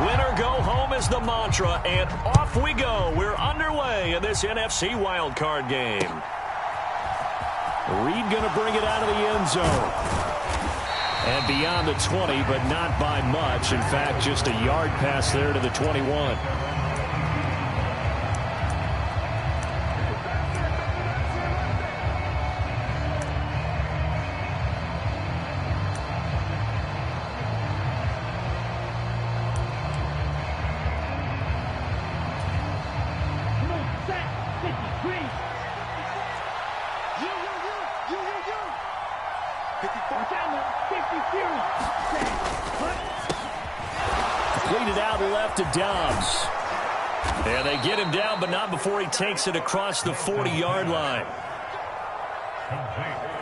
Winner go home is the mantra, and off we go. We're underway in this NFC wildcard game. Reed going to bring it out of the end zone. And beyond the 20, but not by much. In fact, just a yard pass there to the 21. Completed out left to Dobbs. And they get him down, but not before he takes it across the 40-yard line.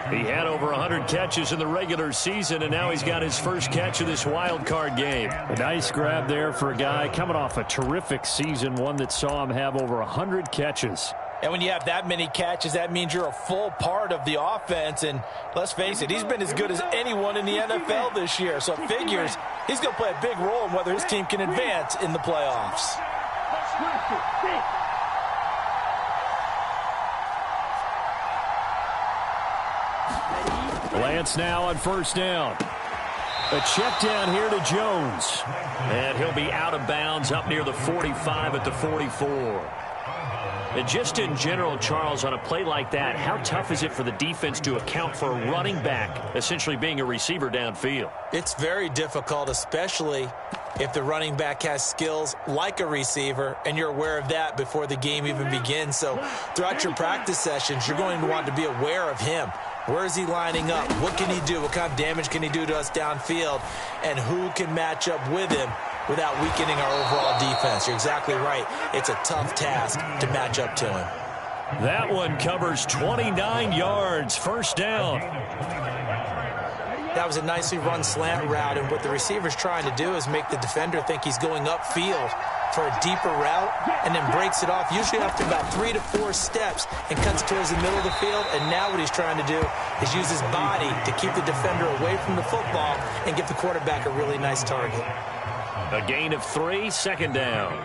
He had over 100 catches in the regular season, and now he's got his first catch of this wild card game. A nice grab there for a guy coming off a terrific season, one that saw him have over 100 catches. And when you have that many catches, that means you're a full part of the offense. And let's face it, he's been as good as anyone in the NFL this year. So it figures he's going to play a big role in whether his team can advance in the playoffs. Lance now on first down. A check down here to Jones. And he'll be out of bounds up near the 45 at the 44. And just in general, Charles, on a play like that, how tough is it for the defense to account for a running back essentially being a receiver downfield? It's very difficult, especially if the running back has skills like a receiver, and you're aware of that before the game even begins. So throughout your practice sessions, you're going to want to be aware of him. Where is he lining up? What can he do? What kind of damage can he do to us downfield? And who can match up with him without weakening our overall defense? You're exactly right. It's a tough task to match up to him. That one covers 29 yards, first down. That was a nicely run slant route, and what the receiver's trying to do is make the defender think he's going upfield for a deeper route, and then breaks it off, usually after about 3 to 4 steps, and cuts towards the middle of the field. And now what he's trying to do is use his body to keep the defender away from the football and give the quarterback a really nice target. A gain of 3, second down.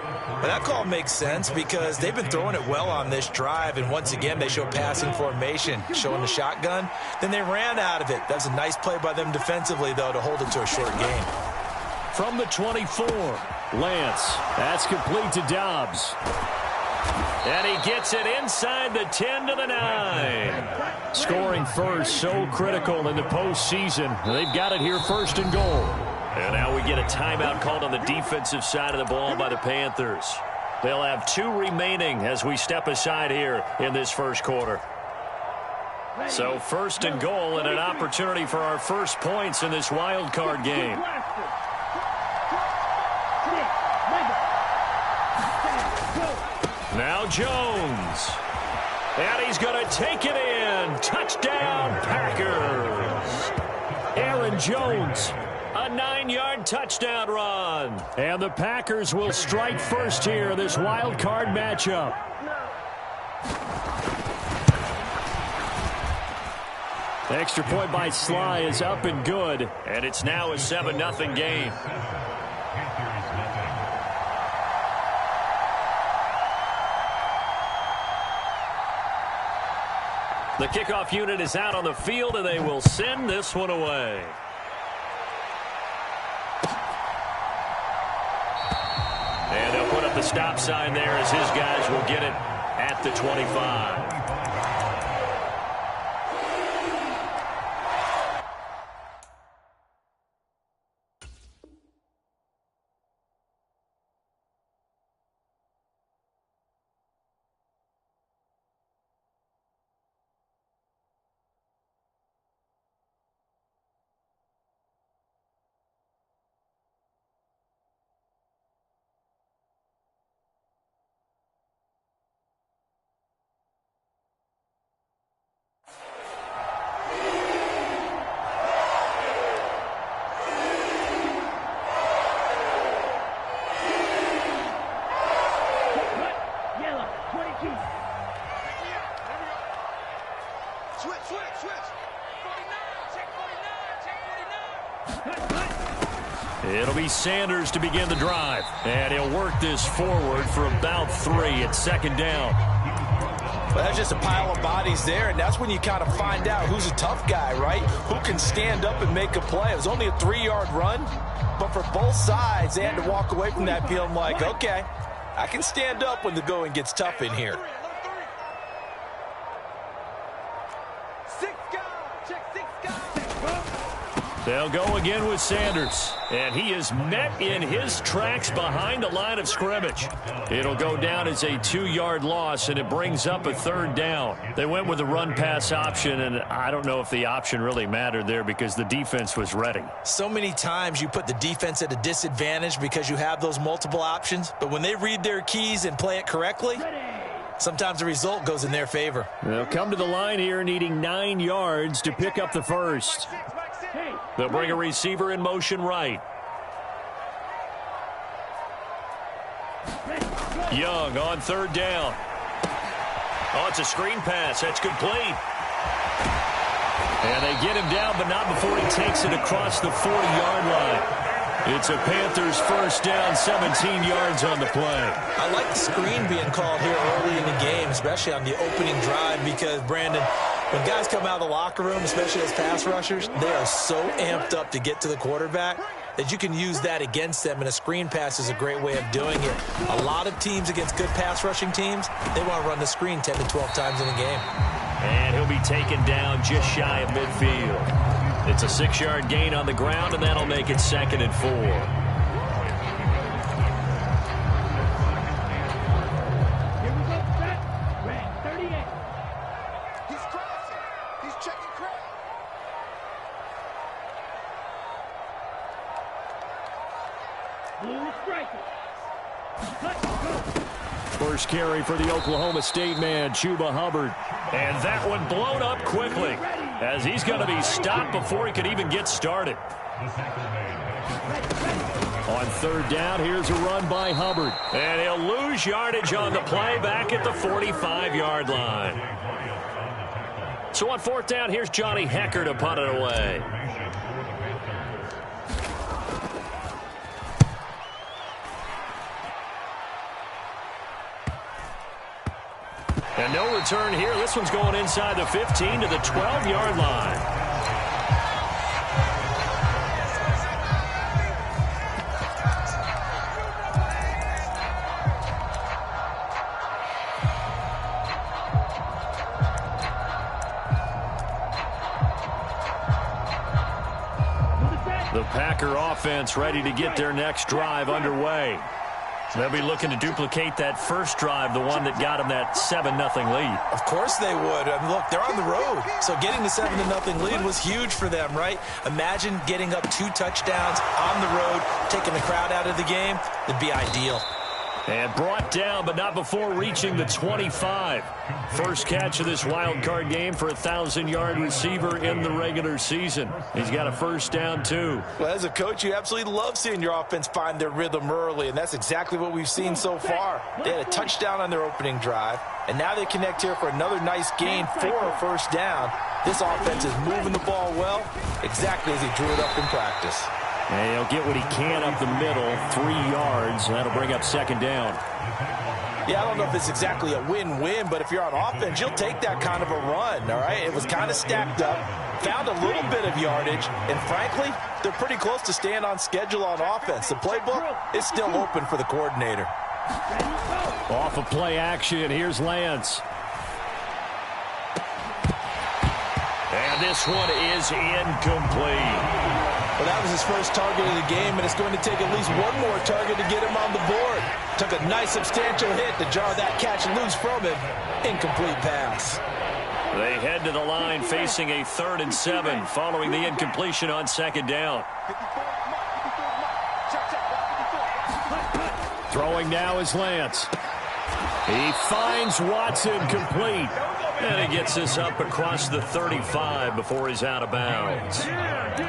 But that call makes sense because they've been throwing it well on this drive, and once again they show passing formation, showing the shotgun. Then they ran out of it. That was a nice play by them defensively, though, to hold it to a short gain. From the 24, Lance. That's complete to Dobbs. And he gets it inside the 10 to the 9. Scoring first, so critical in the postseason. They've got it here, first and goal. And now we get a timeout called on the defensive side of the ball by the Panthers. They'll have 2 remaining as we step aside here in this first quarter. So first and goal, and an opportunity for our first points in this wild card game. Now Jones. And he's going to take it in. Touchdown, Packers. Aaron Jones. A 9-yard touchdown run. And the Packers will strike first here, this wild card matchup. Extra point by Sly is up and good. And it's now a 7-0 game. The kickoff unit is out on the field, and they will send this one away. And they'll put up the stop sign there as his guys will get it at the 25. be Sanders to begin the drive. And he'll work this forward for about 3 at second down. Well, that's just a pile of bodies there, and that's when you kind of find out who's a tough guy, right? Who can stand up and make a play. It was only a 3-yard run, but for both sides, they had to walk away from that feeling like, okay, I can stand up when the going gets tough in here. They'll go again with Sanders. And he is met in his tracks behind the line of scrimmage. It'll go down as a 2-yard loss, and it brings up a 3rd down. They went with a run-pass option, and I don't know if the option really mattered there because the defense was ready. So many times you put the defense at a disadvantage because you have those multiple options, but when they read their keys and play it correctly, sometimes the result goes in their favor. They'll come to the line here needing 9 yards to pick up the first. They'll bring a receiver in motion right. Young on 3rd down. Oh, it's a screen pass. That's complete. And they get him down, but not before he takes it across the 40-yard line. It's a Panthers first down, 17 yards on the play. I like the screen being called here early in the game, especially on the opening drive, because, Brandon, when guys come out of the locker room, especially as pass rushers, they are so amped up to get to the quarterback that you can use that against them, and a screen pass is a great way of doing it. A lot of teams against good pass rushing teams, they want to run the screen 10 to 12 times in a game. And he'll be taken down just shy of midfield. It's a 6-yard gain on the ground, and that'll make it 2nd and 4. First carry for the Oklahoma State man, Chuba Hubbard. And that one blown up quickly as he's going to be stopped before he could even get started. On 3rd down, here's a run by Hubbard. And he'll lose yardage on the play back at the 45-yard line. So on 4th down, here's Johnny Hecker to punt it away. And no return here. This one's going inside the 15 to the 12-yard line. The Packer offense ready to get their next drive underway. They'll be looking to duplicate that first drive, the one that got them that 7-0 lead. Of course they would. I mean, look, they're on the road. So getting the 7-0 lead was huge for them, right? Imagine getting up 2 touchdowns on the road, taking the crowd out of the game. It'd be ideal. And brought down, but not before reaching the 25. First catch of this wild card game for a 1,000-yard receiver in the regular season. He's got a first down, too. Well, as a coach, you absolutely love seeing your offense find their rhythm early, and that's exactly what we've seen so far. They had a touchdown on their opening drive, and now they connect here for another nice gain for a first down. This offense is moving the ball well, exactly as he drew it up in practice. And he'll get what he can up the middle, 3 yards. That'll bring up 2nd down. Yeah, I don't know if it's exactly a win-win, but if you're on offense, you'll take that kind of a run, all right? It was kind of stacked up, found a little bit of yardage, and frankly, they're pretty close to staying on schedule on offense. The playbook is still open for the coordinator. Off of play action, here's Lance. And this one is incomplete. Well, that was his first target of the game, and it's going to take at least one more target to get him on the board. Took a nice substantial hit to jar that catch loose from him. Incomplete pass. They head to the line facing a 3rd and 7 following the incompletion on 2nd down. Throwing now is Lance. He finds Watson complete. And he gets this up across the 35 before he's out of bounds.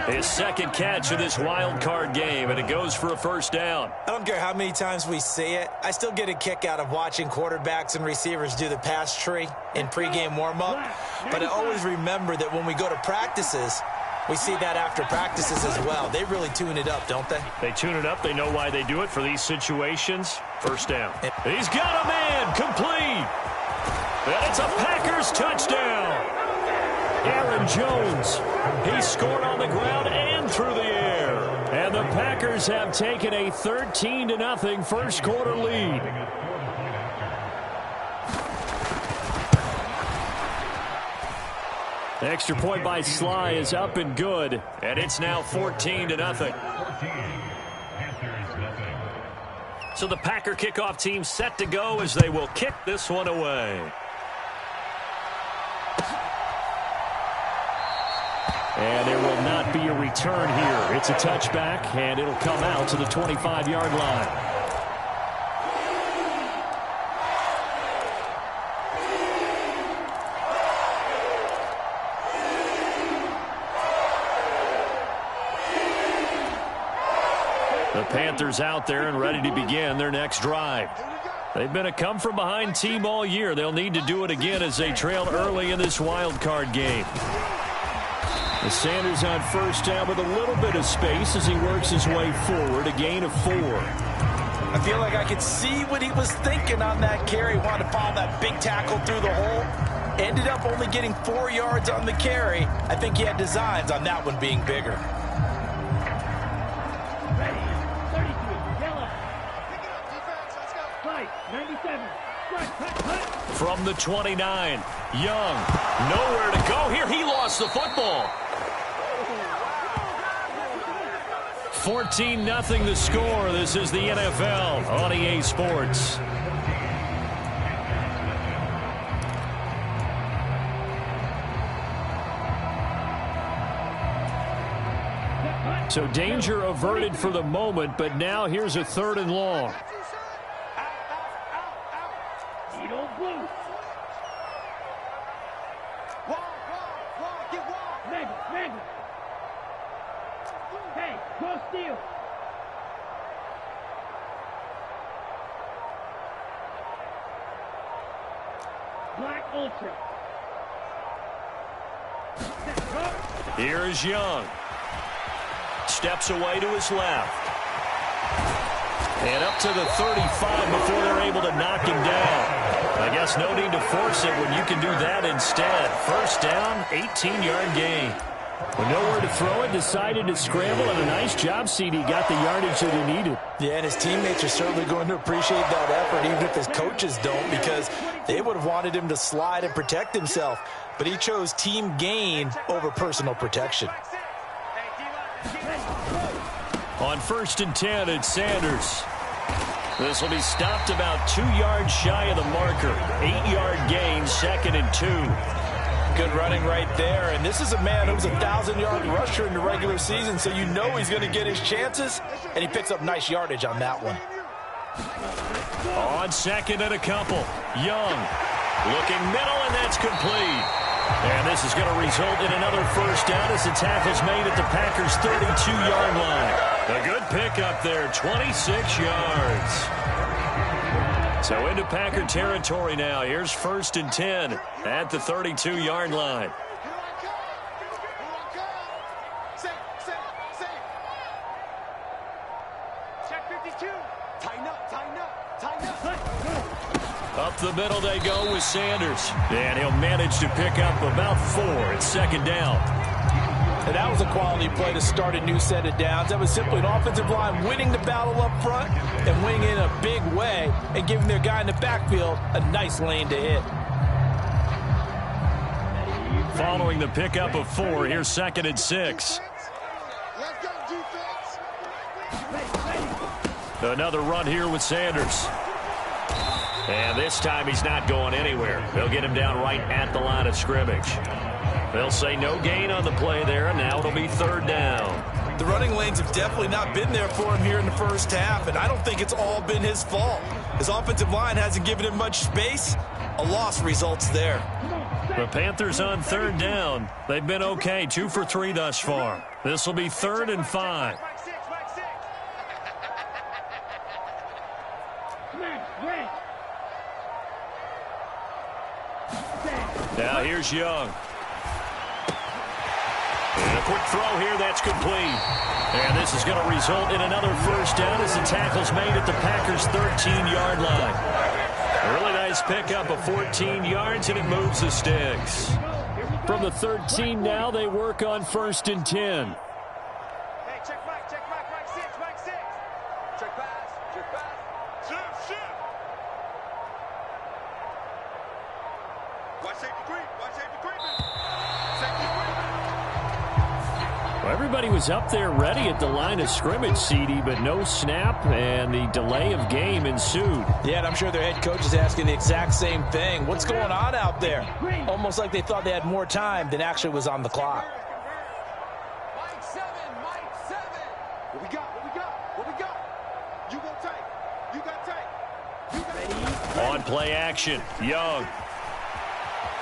His 2nd catch of this wild card game, and it goes for a first down. I don't care how many times we say it. I still get a kick out of watching quarterbacks and receivers do the pass tree in pregame warm-up. But I always remember that when we go to practices, We see that after practices as well. They really tune it up, don't they? They tune it up. They know why they do it for these situations. First down. He's got a man. Complete. And it's a Packers touchdown. Aaron Jones. He scored on the ground and through the air. And the Packers have taken a 13-0 first quarter lead. The extra point by Sly is up and good, and it's now 14-0. So the Packer kickoff team set to go as they will kick this one away. And there will not be a return here. It's a touchback, and it'll come out to the 25-yard line. The Panthers out there and ready to begin their next drive. They've been a come-from-behind team all year. They'll need to do it again as they trailed early in this wild card game. The Sanders on first down with a little bit of space as he works his way forward, a gain of 4. I feel like I could see what he was thinking on that carry. Wanted to follow that big tackle through the hole. Ended up only getting 4 yards on the carry. I think he had designs on that one being bigger. From the 29, Young, nowhere to go here. He lost the football. 14-0 the score. This is the NFL on EA Sports. So danger averted for the moment, but now here's a 3rd and long. Here is Young. Steps away to his left. And up to the 35 before they're able to knock him down. I guess no need to force it when you can do that instead. First down, 18-yard gain. With nowhere to throw it, decided to scramble, and a nice job, CD. Got the yardage that he needed. Yeah, and his teammates are certainly going to appreciate that effort, even if his coaches don't, because they would have wanted him to slide and protect himself. But he chose team gain over personal protection. On 1st and 10, it's Sanders. This will be stopped about 2 yards shy of the marker. 8-yard gain, 2nd and 2. Good running right there, and this is a man who's a 1,000-yard rusher in the regular season, so you know he's going to get his chances, and he picks up nice yardage on that one. On 2nd and a couple, Young looking middle, and that's complete. And this is going to result in another first down as the tackle's made at the Packers' 32-yard line. A good pickup there, 26 yards. So into Packer territory now. Here's 1st and 10 at the 32-yard line. Up the middle they go with Sanders. And he'll manage to pick up about 4 at 2nd down. And that was a quality play to start a new set of downs. That was simply an offensive line winning the battle up front and winning in a big way and giving their guy in the backfield a nice lane to hit. Following the pickup of 4, here's 2nd and 6. Another run here with Sanders. And this time he's not going anywhere. They'll get him down right at the line of scrimmage. They'll say no gain on the play there, and now it'll be 3rd down. The running lanes have definitely not been there for him here in the first half, and I don't think it's all been his fault. His offensive line hasn't given him much space. A loss results there. The Panthers on 3rd down. They've been okay, 2 for 3 thus far. This will be 3rd and 5. Now here's Young. And a quick throw here. That's complete. And this is going to result in another first down as the tackle's made at the Packers' 13-yard line. A really nice pickup of 14 yards, and it moves the sticks. From the 13 now, they work on 1st and 10. Hey, check back, right 6, back 6. Check pass. Shift. Watch safety creep. Well, everybody was up there ready at the line of scrimmage, CD, but no snap, and the delay of game ensued. Yeah, and I'm sure their head coach is asking the exact same thing. What's going on out there? Almost like they thought they had more time than actually was on the clock. Mike 7. What we got? You go tight. You got tight. On play action, Young.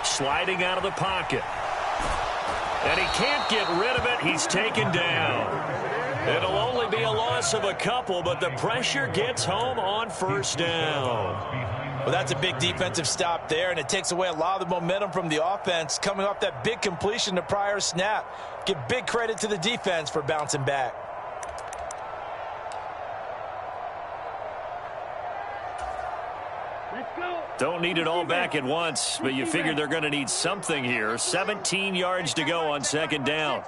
Sliding out of the pocket. And he can't get rid of it. He's taken down. It'll only be a loss of a couple, but the pressure gets home on 1st down. Well, that's a big defensive stop there, and it takes away a lot of the momentum from the offense coming off that big completion the prior snap. Give big credit to the defense for bouncing back. Don't need it all back at once, but you figure they're going to need something here. 17 yards to go on 2nd down.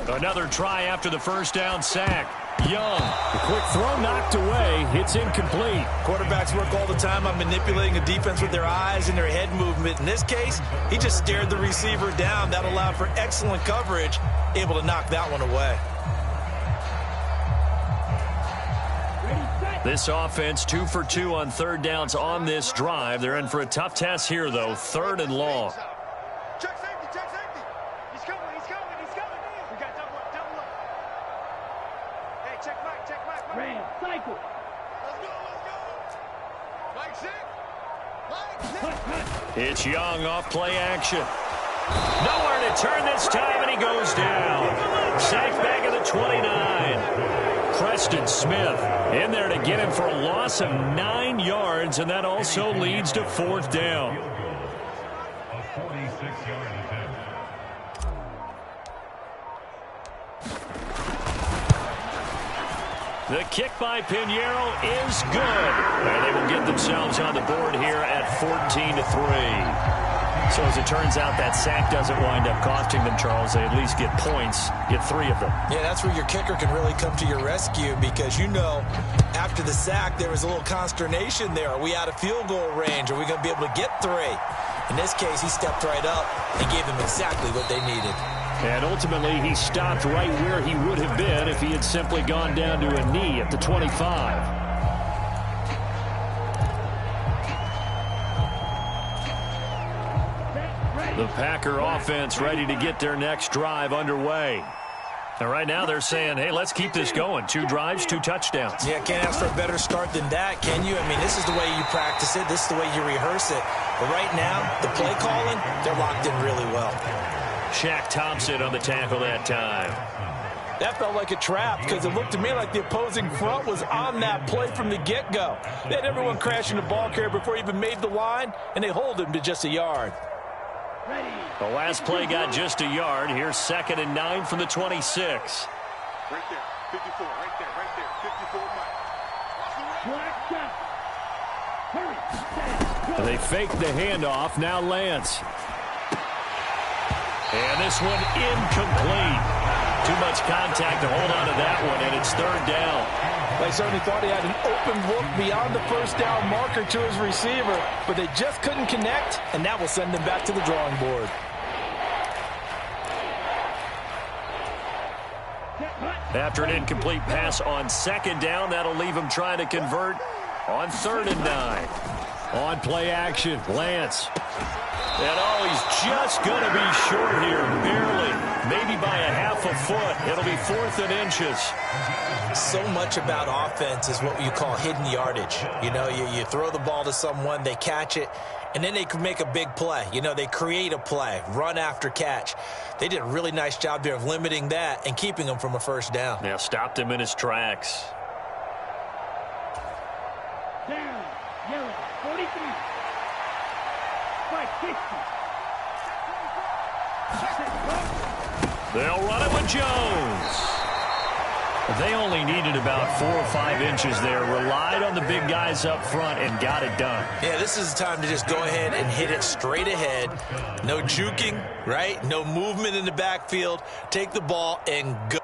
Another try after the 1st down sack. Young, the quick throw knocked away. It's incomplete. Quarterbacks work all the time on manipulating a defense with their eyes and their head movement. In this case, he just stared the receiver down. That allowed for excellent coverage, able to knock that one away. This offense 2 for 2 on 3rd downs on this drive. They're in for a tough test here, though. 3rd and long. Check safety. He's coming. We got double up. Hey, check back. Ram, cycle. Let's go. Mike 6. It's Young off play action. Nowhere to turn this time, and he goes down. Sacked back at the 29. Preston Smith in there to get him for a loss of 9 yards, and that also leads to 4th down. The kick by Pinheiro is good, and they will get themselves on the board here at 14-3. So as it turns out, that sack doesn't wind up costing them, Charles. They at least get points, get 3 of them. Yeah, that's where your kicker can really come to your rescue because, you know, after the sack, there was a little consternation there. Are we out of field goal range? Are we going to be able to get 3? In this case, he stepped right up and gave them exactly what they needed. And ultimately, he stopped right where he would have been if he had simply gone down to a knee at the 25. The Packer offense ready to get their next drive underway. And right now they're saying, hey, let's keep this going. 2 drives, 2 touchdowns. Yeah, can't ask for a better start than that, can you? I mean, this is the way you practice it. This is the way you rehearse it. But right now, the play calling, they're locked in really well. Shaq Thompson on the tackle that time. That felt like a trap because it looked to me like the opposing front was on that play from the get-go. They had everyone crashing the ball carrier before he even made the line, and they hold him to just a yard. The last play got just a yard. Here's 2nd and 9 from the 26. Right there, 54, right there, 54 Mike. They fake the handoff. Now Lance. And this one incomplete. Too much contact to hold on to that one, and it's 3rd down. They certainly thought he had an open look beyond the 1st down marker to his receiver, but they just couldn't connect, and that will send them back to the drawing board. After an incomplete pass on 2nd down, that'll leave him trying to convert on 3rd and 9. On play action, Lance. And oh, he's just going to be short here, barely. Maybe by a half a foot. It'll be 4th and inches. So much about offense is what you call hidden yardage. You know, you throw the ball to someone, they catch it, and then they can make a big play. You know, they create a play, run after catch. They did a really nice job there of limiting that and keeping him from a 1st down. Yeah, stopped him in his tracks. Down, yellow, 43. Strike 60. They'll run it with Jones. They only needed about 4 or 5 inches there. Relied on the big guys up front and got it done. Yeah, this is the time to just go ahead and hit it straight ahead. No juking, right? No movement in the backfield. Take the ball and go.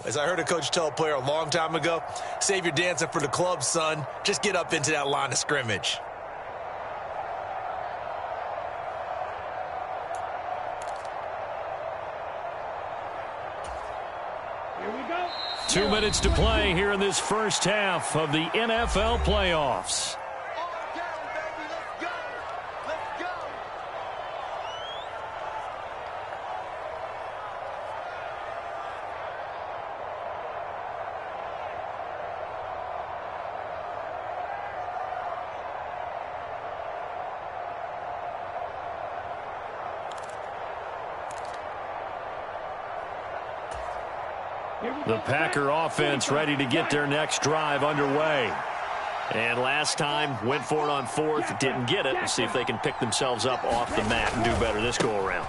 As I heard a coach tell a player a long time ago, save your dancing for the club, son. Just get up into that line of scrimmage. Here we go. 2 minutes to play here in this first half of the NFL playoffs. All down, baby. Let's go. Let's go. The Packer offense ready to get their next drive underway. And last time, went for it on 4th, didn't get it. Let's see if they can pick themselves up off the mat and do better this go-around.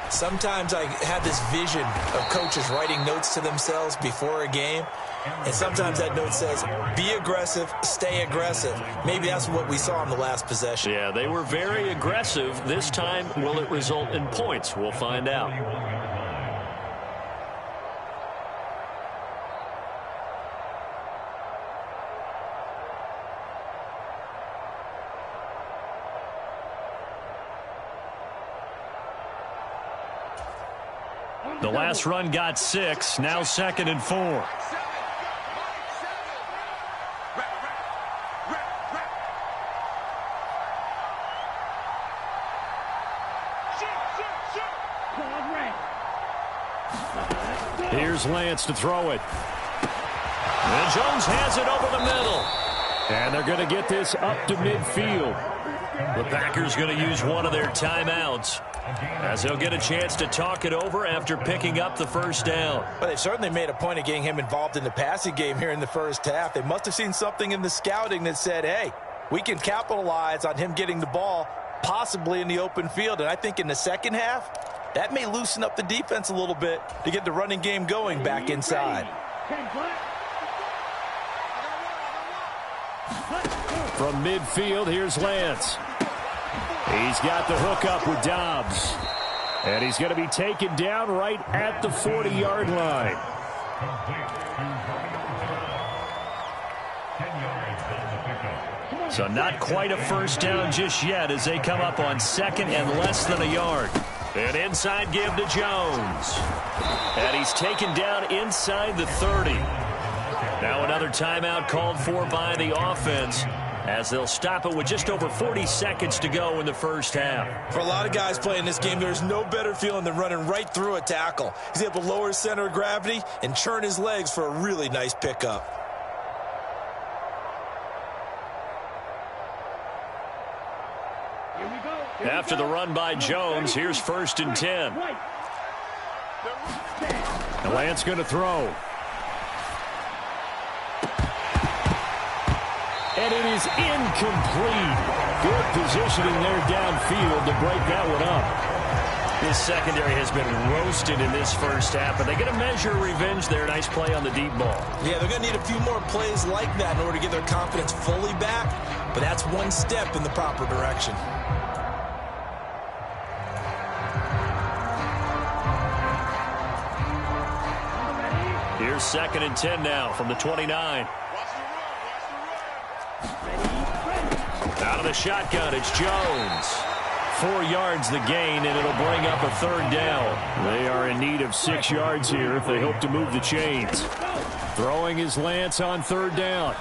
Sometimes I have this vision of coaches writing notes to themselves before a game, and sometimes that note says, be aggressive, stay aggressive. Maybe that's what we saw in the last possession. Yeah, they were very aggressive. This time, will it result in points? We'll find out. The last run got 6, now 2nd and 4. Here's Lance to throw it. And Jones has it over the middle. And they're going to get this up to midfield. The Packers going to use one of their timeouts, as they'll get a chance to talk it over after picking up the first down. Well, they certainly made a point of getting him involved in the passing game here in the first half. They must have seen something in the scouting that said, hey, we can capitalize on him getting the ball possibly in the open field. And I think in the second half, that may loosen up the defense a little bit to get the running game going back inside. From midfield, here's Lance. He's got the hook up with Dobbs. And he's going to be taken down right at the 40-yard line. So not quite a first down just yet as they come up on 2nd and less than a yard. An inside give to Jones. And he's taken down inside the 30. Now another timeout called for by the offense, as they'll stop it with just over 40 seconds to go in the first half. For a lot of guys playing this game, there's no better feeling than running right through a tackle. He's able to lower his center of gravity and churn his legs for a really nice pickup. After the run by Jones, here's 1st and 10. And Lance going to throw. And it is incomplete. Good positioning there downfield to break that one up. This secondary has been roasted in this first half, but they get a measure of revenge there. Nice play on the deep ball. Yeah, they're going to need a few more plays like that in order to get their confidence fully back, but that's one step in the proper direction. Here's 2nd and 10 now from the 29. Out of the shotgun, it's Jones. 4 yards the gain, and it'll bring up a 3rd down. They are in need of 6 yards here if they hope to move the chains. Throwing is Lance on 3rd down.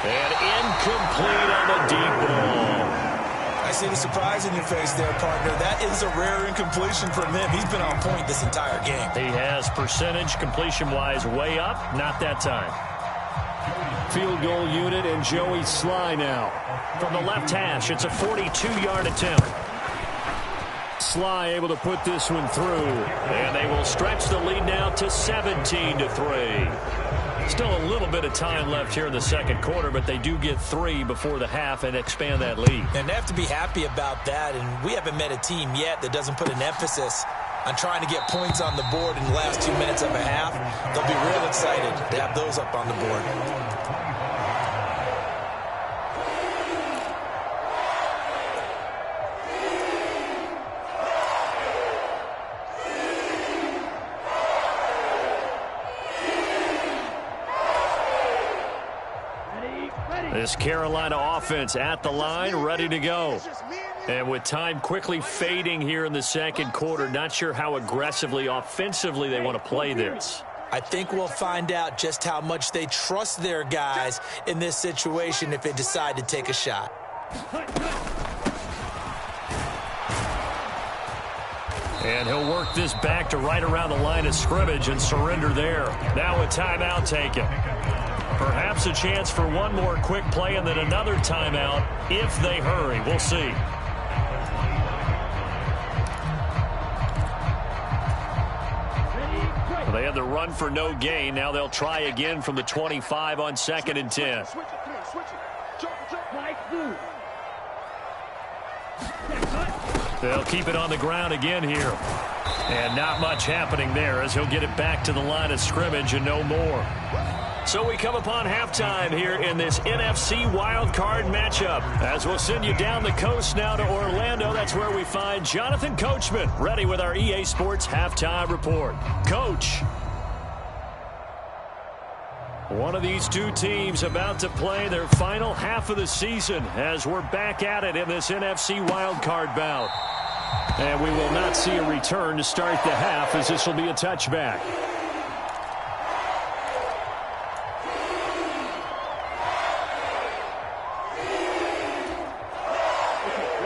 And incomplete on the deep ball. I see the surprise in your face there, partner. That is a rare incompletion from him. He's been on point this entire game. He has percentage completion-wise way up. Not that time. Field goal unit and Joey Sly now. From the left hash, it's a 42-yard attempt. Sly able to put this one through. And they will stretch the lead now to 17-3. Still a little bit of time left here in the second quarter, but they do get 3 before the half and expand that lead. And they have to be happy about that, and we haven't met a team yet that doesn't put an emphasis on trying to get points on the board in the last 2 minutes of a half. They'll be real excited to have those up on the board. This Carolina offense at the line, ready to go. And with time quickly fading here in the second quarter, not sure how aggressively, offensively they want to play this. I think we'll find out just how much they trust their guys in this situation if they decide to take a shot. And he'll work this back to right around the line of scrimmage and surrender there. Now a timeout taken. Perhaps a chance for one more quick play and then another timeout if they hurry. We'll see. Well, they had the run for no gain. Now they'll try again from the 25 on 2nd and 10. They'll keep it on the ground again here. And not much happening there as he'll get it back to the line of scrimmage and no more. So we come upon halftime here in this NFC wildcard matchup. As we'll send you down the coast now to Orlando, that's where we find Jonathan Coachman ready with our EA Sports halftime report. Coach. One of these two teams about to play their final half of the season as we're back at it in this NFC wildcard bout. And we will not see a return to start the half as this will be a touchback.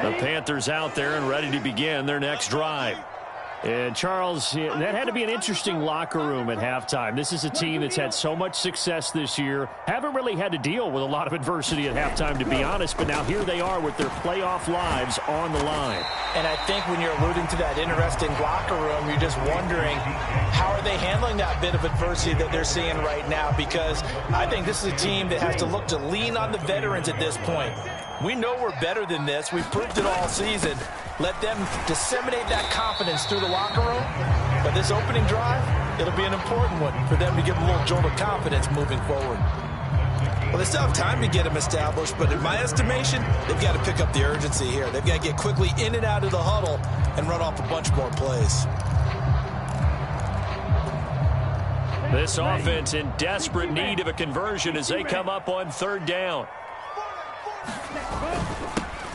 The Panthers out there and ready to begin their next drive. And, Charles, that had to be an interesting locker room at halftime. This is a team that's had so much success this year. Haven't really had to deal with a lot of adversity at halftime, to be honest. But now here they are with their playoff lives on the line. And I think when you're alluding to that interesting locker room, you're just wondering how are they handling that bit of adversity that they're seeing right now? Because I think this is a team that has to look to lean on the veterans at this point. We know we're better than this. We've proved it all season. Let them disseminate that confidence through the locker room. But this opening drive, it'll be an important one for them to give them a little jolt of confidence moving forward. Well, they still have time to get them established, but in my estimation, they've got to pick up the urgency here. They've got to get quickly in and out of the huddle and run off a bunch more plays. This offense in desperate need of a conversion as they come up on 3rd down.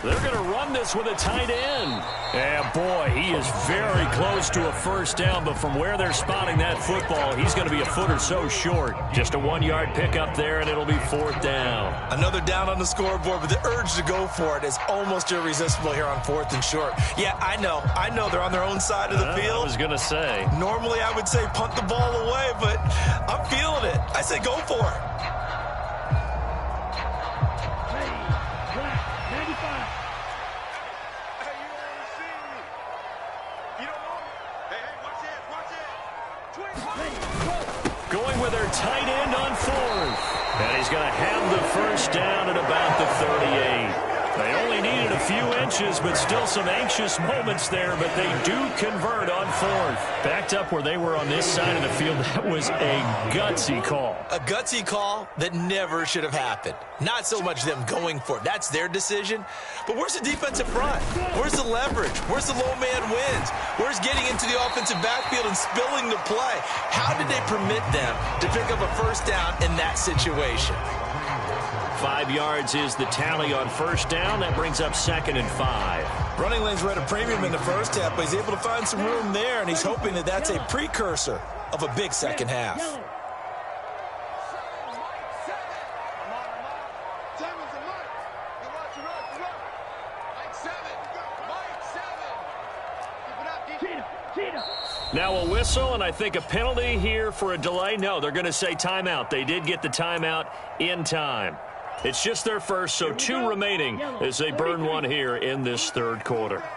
They're going to run this with a tight end. And, boy, he is very close to a first down, but from where they're spotting that football, he's going to be a foot or so short. Just a 1-yard pickup there, and it'll be 4th down. Another down on the scoreboard, but the urge to go for it is almost irresistible here on 4th and short. Yeah, I know they're on their own side of the field. I was going to say. Normally, I would say punt the ball away, but I'm feeling it. I say go for it. Going with their tight end on 4th. And he's going to have the first down at about the 38. They only needed a few inches, but still some anxious moments there, but they do convert on 4th. Backed up where they were on this side of the field, that was a gutsy call. A gutsy call that never should have happened. Not so much them going for it. That's their decision. But where's the defensive front? Where's the leverage? Where's the low man wins? Where's getting into the offensive backfield and spilling the play? How did they permit them to pick up a first down in that situation? 5 yards is the tally on first down. That brings up 2nd and 5. Running lanes were at a premium in the first half, but he's able to find some room there, and he's hoping that that's a precursor of a big second half. Now a whistle, and I think a penalty here for a delay. No, they're going to say timeout. They did get the timeout in time. It's just their first, so 2 remaining as they burn one here in this third quarter. Hey,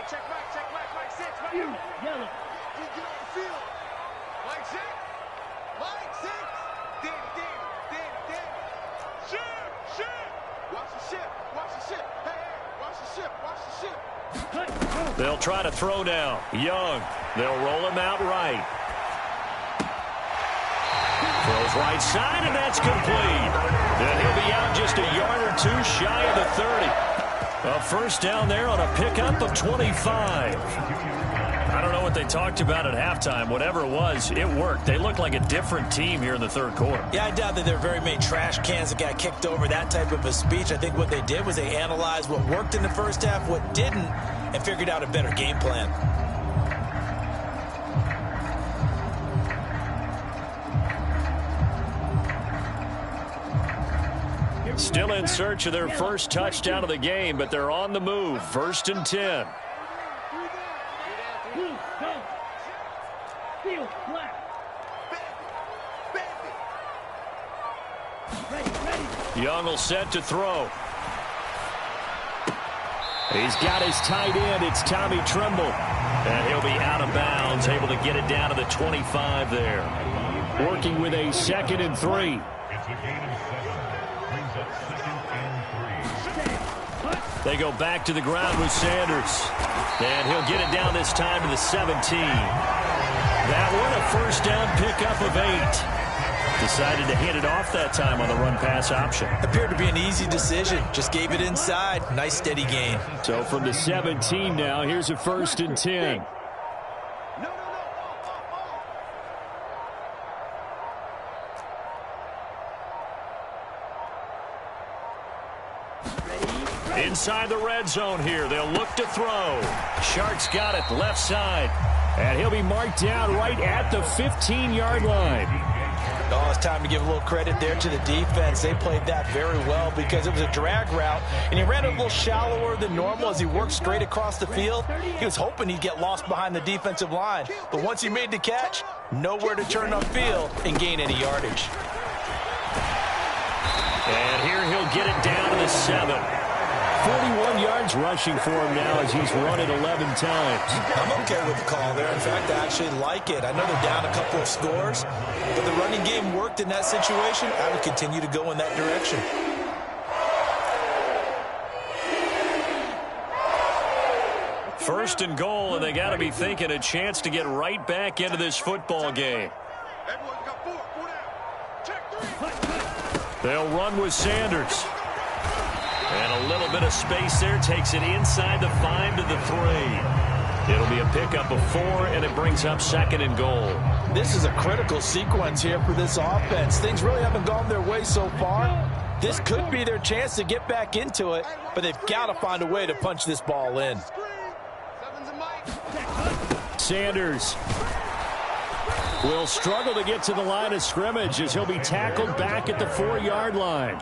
check Mike 6. You, yellow. Get on the field. Mike 6. Mike 6. Danny. Ship. Watch the ship. Hey, watch the ship. They'll try to throw now. Young. They'll roll him out right. Throws right side, and that's complete. And he'll be out just a yard or 2 shy of the 30. A first down there on a pickup of 25. I don't know what they talked about at halftime. Whatever it was, it worked. They looked like a different team here in the third quarter. Yeah, I doubt that there are very many trash cans that got kicked over, that type of a speech. I think what they did was they analyzed what worked in the first half, what didn't, and figured out a better game plan. Still in search of their first touchdown of the game, but they're on the move. 1st and 10. Blue, go. Field, black. Ready. Young will set to throw. He's got his tight end. It's Tommy Tremble. And he'll be out of bounds, able to get it down to the 25 there. Working with a 2nd and 3. They go back to the ground with Sanders. And he'll get it down this time to the 17. That one a first down pickup of 8. Decided to hit it off that time on the run-pass option. Appeared to be an easy decision. Just gave it inside. Nice steady gain. So from the 17 now, here's a 1st and 10. Inside the red zone here. They'll look to throw. Shark's got it left side. And he'll be marked down right at the 15-yard line. Oh, it's time to give a little credit there to the defense. They played that very well because it was a drag route, and he ran it a little shallower than normal as he worked straight across the field. He was hoping he'd get lost behind the defensive line, but once he made the catch, nowhere to turn upfield and gain any yardage. And here he'll get it down to the 7. 41 yards rushing for him now as he's run it 11 times. I'm okay with the call there. In fact, I actually like it. I know they're down a couple of scores, but the running game worked in that situation. I would continue to go in that direction. First and goal, and they got to be thinking a chance to get right back into this football game. Everyone's got 4 down. Check 3. They'll run with Sanders. And a little bit of space there takes it inside the 5 to the 3. It'll be a pickup of 4, and it brings up 2nd and goal. This is a critical sequence here for this offense. Things really haven't gone their way so far. This could be their chance to get back into it, but they've got to find a way to punch this ball in. Sanders will struggle to get to the line of scrimmage as he'll be tackled back at the 4-yard line.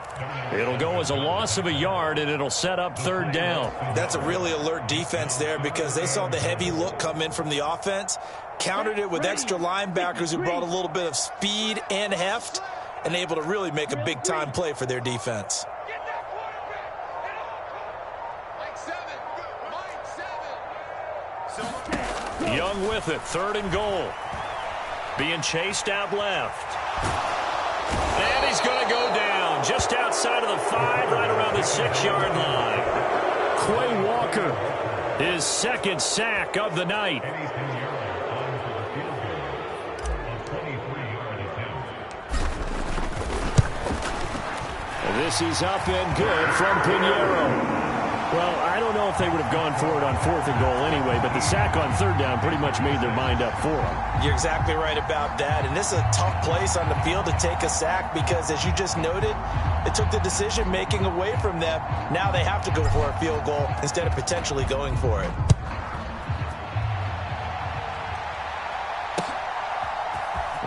It'll go as a loss of a yard, and it'll set up 3rd down. That's a really alert defense there because they saw the heavy look come in from the offense, countered it with extra linebackers who brought a little bit of speed and heft, and able to really make a big-time play for their defense. Get that quarterback. Mike 7. Young with it, 3rd and goal. Being chased out left. And he's going to go down just outside of the 5, right around the 6-yard line. Quay Walker, his 2nd sack of the night. This is up and good from Pinheiro. Well, I don't know if they would have gone for it on 4th and goal anyway, but the sack on 3rd down pretty much made their mind up for them. You're exactly right about that, and this is a tough place on the field to take a sack because, as you just noted, it took the decision-making away from them. Now they have to go for a field goal instead of potentially going for it.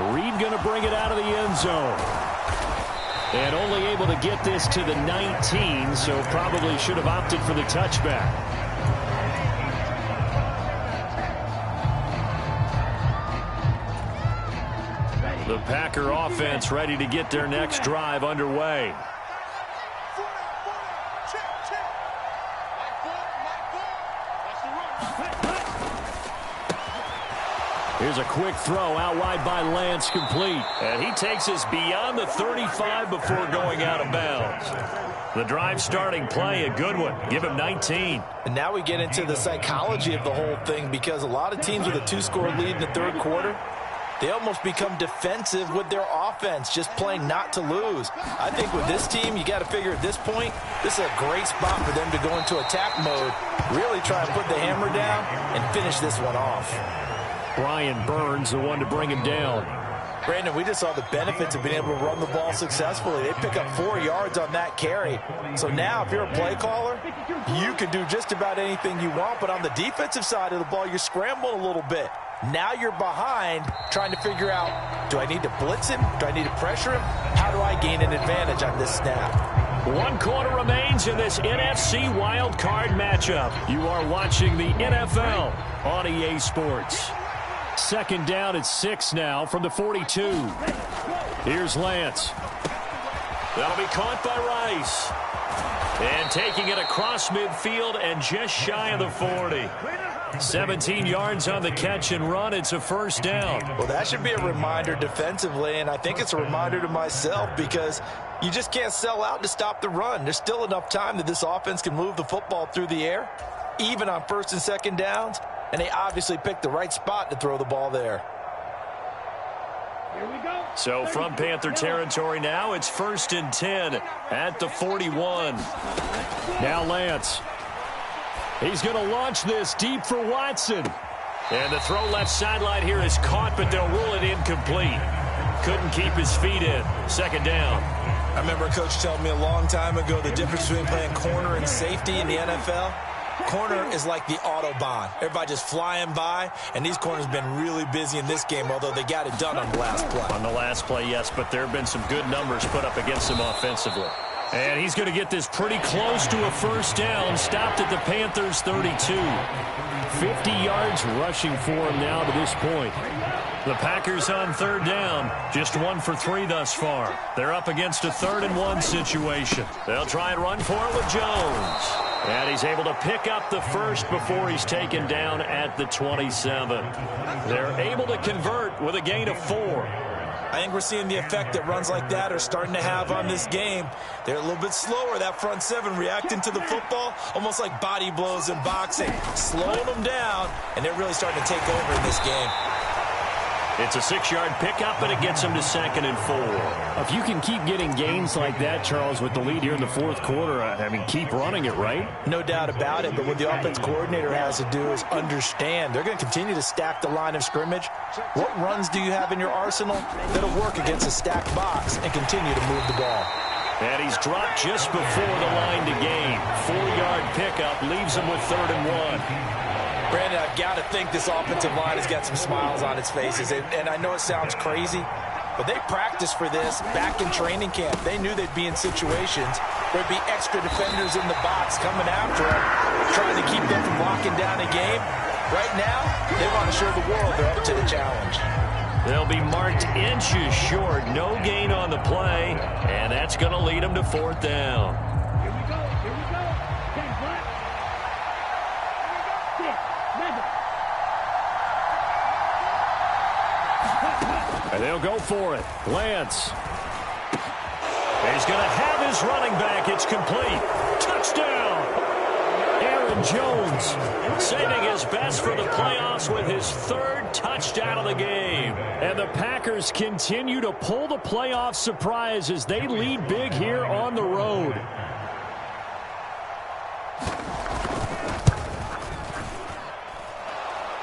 Reed going to bring it out of the end zone. And only able to get this to the 19, so probably should have opted for the touchback. The Packer offense ready to get their next drive underway. Here's a quick throw out wide by Lance, complete. And he takes us beyond the 35 before going out of bounds. The drive starting play, a good one. Give him 19. And now we get into the psychology of the whole thing, because a lot of teams with a 2-score lead in the third quarter, they almost become defensive with their offense, just playing not to lose. I think with this team, you got to figure at this point, this is a great spot for them to go into attack mode, really try and put the hammer down and finish this one off. Brian Burns, the one to bring him down. Brandon, we just saw the benefits of being able to run the ball successfully. They pick up 4 yards on that carry. So now, if you're a play caller, you can do just about anything you want. But on the defensive side of the ball, you're scrambling a little bit. Now you're behind, trying to figure out, do I need to blitz him? Do I need to pressure him? How do I gain an advantage on this snap? 1 quarter remains in this NFC wildcard matchup. You are watching the NFL on EA Sports. Second down at 6 now from the 42. Here's Lance. That'll be caught by Rice. And taking it across midfield and just shy of the 40. 17 yards on the catch and run. It's a first down. Well, that should be a reminder defensively, and I think it's a reminder to myself, because you just can't sell out to stop the run. There's still enough time that this offense can move the football through the air, even on first and second downs. And they obviously picked the right spot to throw the ball there. Here we go. So from Panther territory now, it's 1st and 10 at the 41. Now Lance. He's going to launch this deep for Watson. And the throw left sideline here is caught, but they'll rule it incomplete. Couldn't keep his feet in. Second down. I remember a coach telling me a long time ago the difference between playing corner and safety in the NFL. Corner is like the Autobahn. Everybody just flying by, and these corners have been really busy in this game, although they got it done on the last play. On the last play, yes, but there have been some good numbers put up against him offensively. And he's going to get this pretty close to a first down, stopped at the Panthers' 32. 50 yards rushing for him now to this point. The Packers on third down, just 1 for 3 thus far. They're up against a 3rd and 1 situation. They'll try and run for it with Jones. And he's able to pick up the first before he's taken down at the 27. They're able to convert with a gain of 4. I think we're seeing the effect that runs like that are starting to have on this game. They're a little bit slower, that front 7, reacting to the football, almost like body blows in boxing, slowing them down, and they're really starting to take over in this game. It's a 6-yard pickup, and it gets him to 2nd and 4. If you can keep getting gains like that, Charles, with the lead here in the 4th quarter, I mean, keep running it, right? No doubt about it, but what the offense coordinator has to do is understand they're going to continue to stack the line of scrimmage. What runs do you have in your arsenal that'll work against a stacked box and continue to move the ball? And he's dropped just before the line to gain. 4-yard pickup leaves him with 3rd and 1. Brandon, I've got to think this offensive line has got some smiles on its faces. And I know it sounds crazy, but they practiced for this back in training camp. They knew they'd be in situations where there'd be extra defenders in the box coming after them, trying to keep them from locking down a game. Right now, they want to show the world they're up to the challenge. They'll be marked inches short. No gain on the play, and that's going to lead them to 4th down. Here we go. Here we go. 10 flat. 6, 7. And they'll go for it. Lance. He's going to have his running back. It's complete. Touchdown. Aaron Jones saving his best for the playoffs with his 3rd touchdown of the game. And the Packers continue to pull the playoff surprise as they lead big here on the road.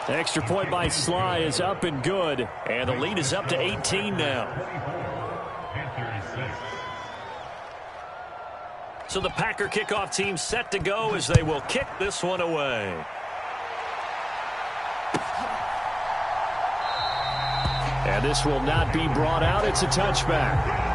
Extra point by Sly is up and good. And the lead is up to 18 now. So the Packer kickoff team set to go as they will kick this one away. And this will not be brought out. It's a touchback.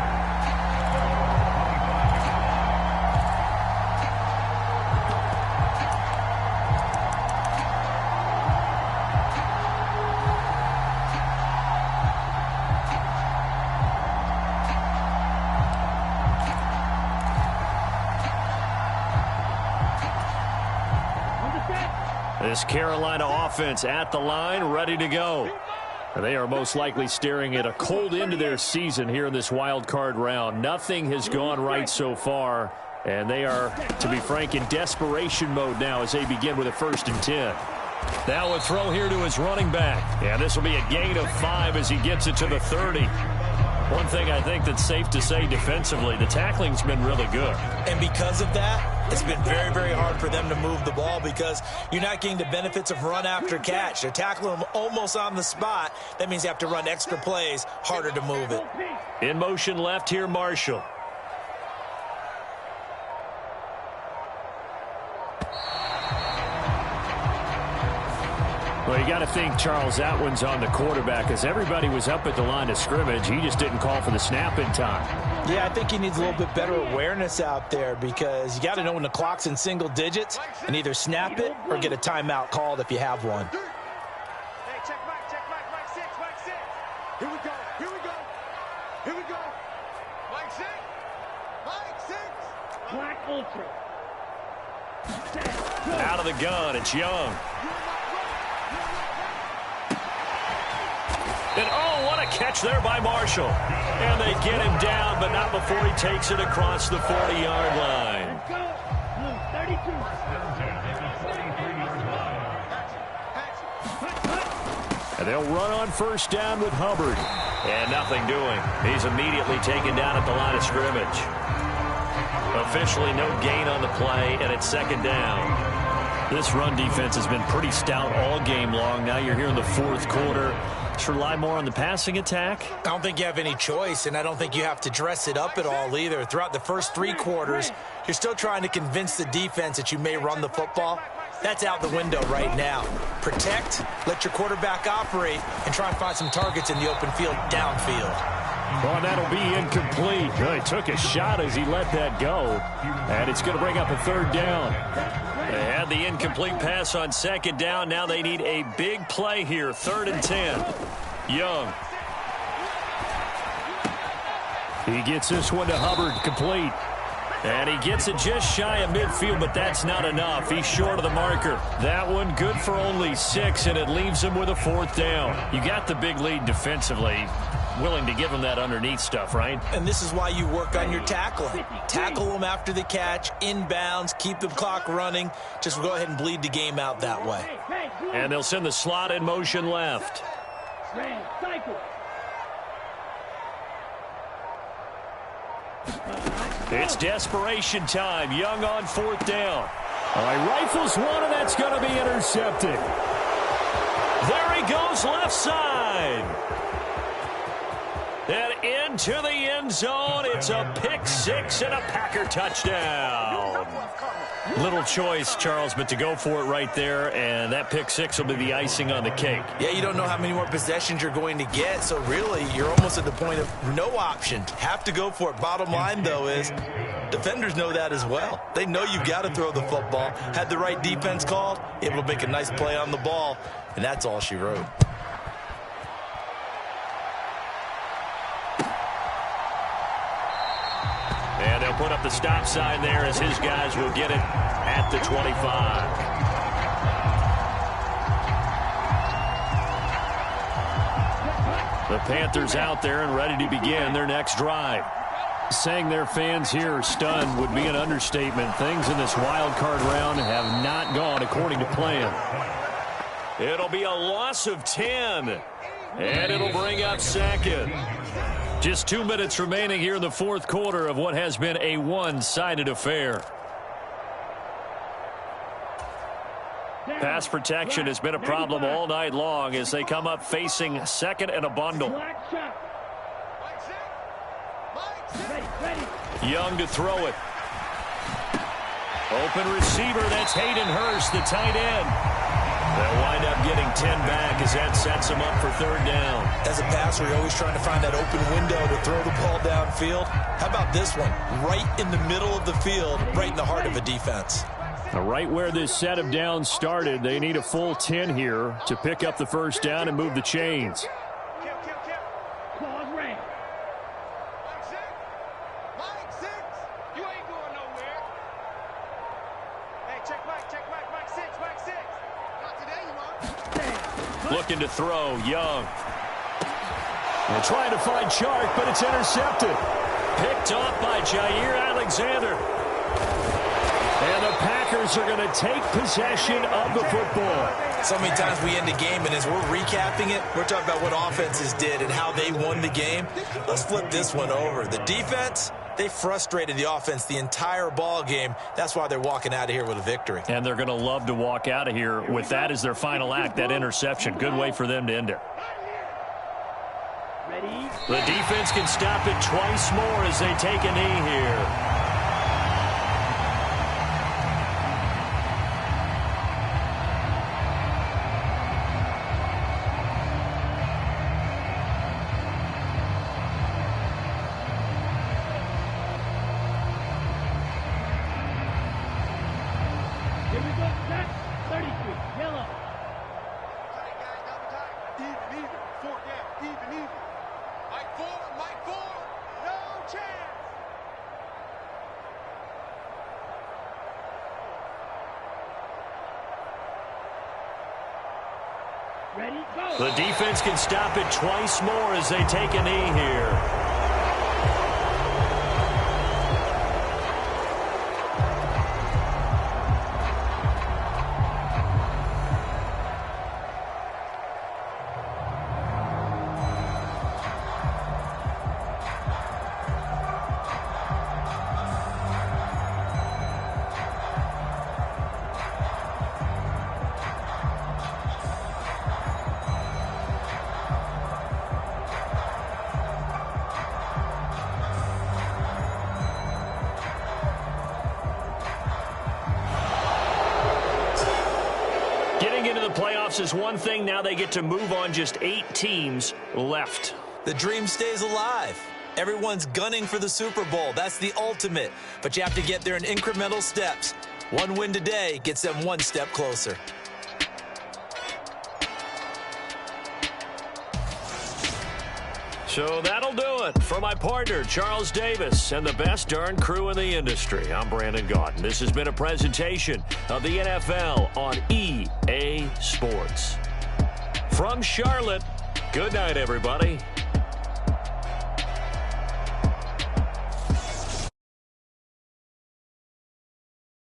This Carolina offense at the line, ready to go. They are most likely staring at a cold end to their season here in this wild card round. Nothing has gone right so far, and they are, to be frank, in desperation mode now as they begin with a 1st and 10. Now a throw here to his running back. Yeah, this will be a gain of 5 as he gets it to the 30. One thing I think that's safe to say defensively, the tackling's been really good. And because of that, it's been very, very hard for them to move the ball because you're not getting the benefits of run after catch. They're tackling them almost on the spot. That means you have to run extra plays, harder to move it. In motion left here, Marshall. Well, you got to think, Charles, that one's on the quarterback because everybody was up at the line of scrimmage. He just didn't call for the snap in time. Yeah, I think he needs a little bit better awareness out there because you got to know when the clock's in single digits and either snap it or get a timeout called if you have one. Hey, check Mike 6, Mike 6. Here we go, here we go, here we go. Mike 6, Mike 6. Black Ultra. Out of the gun, it's Young. And, oh, what a catch there by Marshall. And they get him down, but not before he takes it across the 40-yard line. Let's go. Blue 32. And they'll run on 1st down with Hubbard. And nothing doing. He's immediately taken down at the line of scrimmage. Officially no gain on the play, and it's 2nd down. This run defense has been pretty stout all game long. Now you're here in the 4th quarter. Should rely more on the passing attack? I don't think you have any choice, and I don't think you have to dress it up at all either. Throughout the first 3 quarters, you're still trying to convince the defense that you may run the football. That's out the window right now. Protect, let your quarterback operate, and try and find some targets in the open field downfield. Well, that'll be incomplete. He took a shot as he let that go, and it's going to bring up a 3rd down. They had the incomplete pass on 2nd down. Now they need a big play here. 3rd and 10. Young. He gets this one to Hubbard, complete. And he gets it just shy of midfield, but that's not enough. He's short of the marker. That one good for only 6, and it leaves him with a 4th down. You got the big lead defensively. Willing to give him that underneath stuff, right? And this is why you work on your tackling. Tackle them after the catch, inbounds, keep the clock running. Just go ahead and bleed the game out that way. And they'll send the slot in motion left. Cycle. It's desperation time. Young on 4th down. All right, rifles one, and that's going to be intercepted. There he goes, left side. And into the end zone. It's a pick 6 and a Packer touchdown. Little choice, Charles, but to go for it right there, and that pick 6 will be the icing on the cake. Yeah, you don't know how many more possessions you're going to get, so really you're almost at the point of no option. Have to go for it. Bottom line, though, is defenders know that as well. They know you've got to throw the football. Had the right defense called, able to make a nice play on the ball, and that's all she wrote. And they'll put up the stop sign there as his guys will get it at the 25. The Panthers out there and ready to begin their next drive. Saying their fans here are stunned would be an understatement. Things in this wild card round have not gone according to plan. It'll be a loss of 10. And it'll bring up 2nd. Just 2 minutes remaining here in the 4th quarter of what has been a one-sided affair. Pass protection has been a problem all night long as they come up facing 2nd and a bundle. Young to throw it. Open receiver, that's Hayden Hurst, the tight end. They'll wind up getting 10 back as that sets them up for 3rd down. As a passer, you're always trying to find that open window to throw the ball downfield. How about this one? Right in the middle of the field, right in the heart of a defense. Right where this set of downs started, they need a full 10 here to pick up the 1st down and move the chains. Claws ran. Mike 6, you ain't going nowhere. Hey, check Mike 6, Mike 6. Looking to throw, Young. And trying to find Chark, but it's intercepted. Picked off by Jair Alexander. And the Packers are going to take possession of the football. So many times we end the game, and as we're recapping it, we're talking about what offenses did and how they won the game. Let's flip this one over. The defense, they frustrated the offense the entire ball game. That's why they're walking out of here with a victory. And they're going to love to walk out of here with that as their final act, that interception. Good way for them to end it. Ready? The defense can stop it twice more as they take a knee here. Here we go. Set. 33. Yellow. Tight, guys, double tight. Even. Four down. Even. Mike four. No chance. Ready? Go. The defense can stop it twice more as they take a knee here. Getting into the playoffs is one thing. Now they get to move on. Just 8 teams left. The dream stays alive. Everyone's gunning for the Super Bowl. That's the ultimate. But you have to get there in incremental steps. One win today gets them one step closer. So that'll do it. For my partner, Charles Davis, and the best darn crew in the industry, I'm Brandon Gaudin. This has been a presentation of the NFL on EA Sports. From Charlotte, good night, everybody.